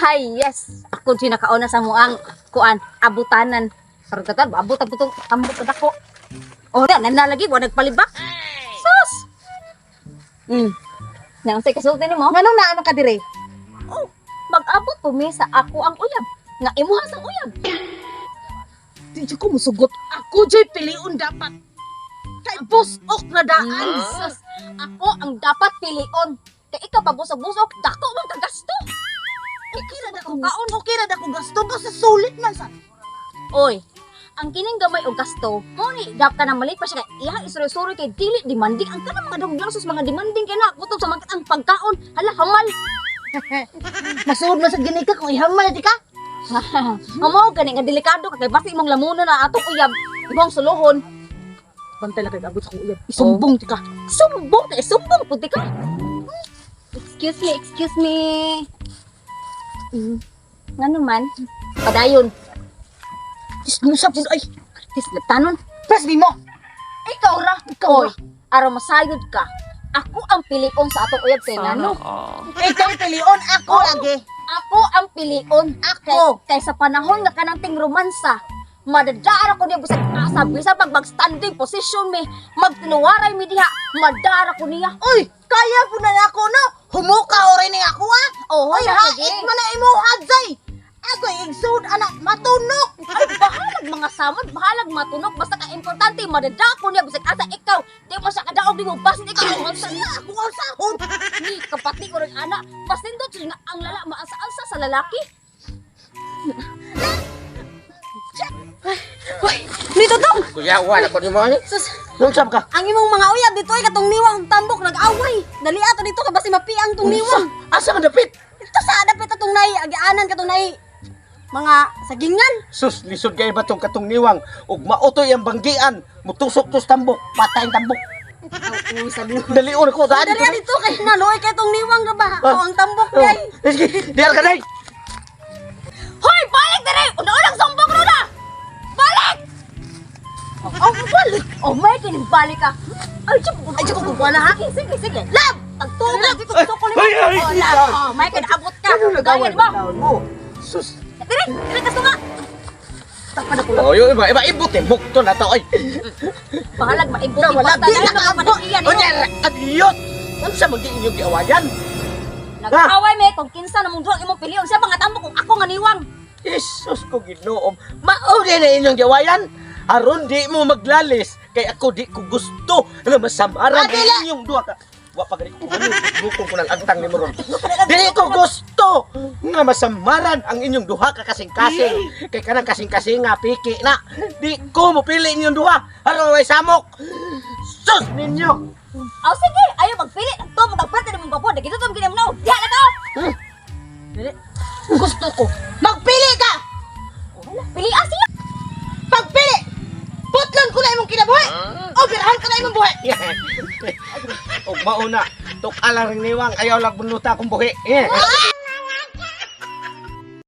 Hi, yes. Ako din nakauna sa muang kuan abutanan. Karon katan abot abutong ambot kada ko. Oh, na lagi wa nagpalibak. Sus. Nang say kasulti nimo? Nganong naano ka dire? Oh, mag-abot po mi sa ako ang uyab. Nga imuha sa uyab. Di ko musugot. Ako joy piliun dapat. Kay busok na daan. Sus, ako ang dapat pilion. Kay ikaw pag busog-busog, dako man kagasto. Okay ra da ko kaon, okay ra da ko gasto basta sulit man sa. Oy, ang kining gamay o gasto, mo ni dap ka nang maliit pa siya kay iya isuri-suri kay dili demanding ang kanang mga duglang sus mga demanding kay na kutob sa mga ang pagkaon. Hala hamal. Masuod man sa gini ka kung ihamal di ka. Amo gani nga delikado kay basi imong lamuno na atong uyab, imong suluhon. Bantay lang kay abot sa uyab. Isumbong di ka. Sumbong puti ka. Excuse me. Nga naman, padayon. Dismusa pud ay. Tis tanon. Press di mo. Ikaw ra. Ikaw Oy, ra. araw masayod ka. Ako ang pilion sa atong uyab kay ngano. Ikaw pilion ako lagi. Ako ang pilion. Ako. Kay sa panahon nga kanang ting romansa, madadara ko niya bisag asa bisa pag mag-standing position mi, magtinuwaray mi diha, madara ko niya. Uy, kaya po na ako no. Humuka ori ni ako ha. Oh, Uy, hait man na imuhad zay. Ako igsud anak matunok. Ay, bahalag mga samad, bahalag matunog, basta ka importante, madadara ko niya bisag asa ikaw. Di mo sa kadaog di mo basin ikaw ang Sa sa ako ang sahod. ni kapati ko rin ana, mas nindot siya nga ang lala maasa-asa sa lalaki. Hoy, dito to. Kuya, wala ko ni mo. Sus, Nung sab ka? ang imong mga uyab dito ay katong niwang tambok nag-away. Dali ato dito kay basi mapiang tong niwang. Asa man dapit? Ito sa dapit atong nay agianan katong nay mga sagingan. Sus, lisod kay ba tong katong niwang ug mautoy ang banggian, mutusok tos tambok, patay ang tambok. Oh, sabi ko. Dalion ko daan Dali dito kay naloy kay tong niwang ra ba? O ang tambok Oh, kay. sige, diar ka dai. Hoy, balik diri. Una-unang sumbong ro na. Balik. Oh, balik. Oh, may kinibalik ka. Ay, tiyo ko wala ha. Sige. Lab. Tagtubig dito sa kulit. Ay, ay, Oh, ay, lab. ay. Oh, may kinabot ka. Ano nagawan Gaya mo. mo? Sus. Diri ka sunga. Takpan ako. Oh, yo iba ibot eh, bukto na to ay. Bahalag maibot. Wala, di na kaabot. O diyan, adiyot. Unsa man di inyong giawayan? Nag-away me kung kinsa namong duha imong piliyon siya mga tambok kung ako nga niwang. Jesus ko Ginoo. Mao na inyong giawayan. Aron di mo maglalis kay ako di ko gusto na masamaran Adila! inyong duha ka. Wa pa gani ko bukong ko ng agtang ni Moron. Di ko gusto nga masamaran ang inyong duha ka kasing-kasing. Kay kanang kasing-kasing nga piki na. Di ko mo pili inyong duha. Aron way samok. Sus ninyo. Aw sige, ayo magpili. Nagto mo kagpati namong bapo. Dagito to ginom no. Diha na to. Dili. Gusto ko. Magpili ka. Pili siya. Pagpili. Putlan ko na imong kinabuhi. O birahan ka na imong buhi. Og mauna, tok ala ring niwang ayaw lang bunuta kung buhi.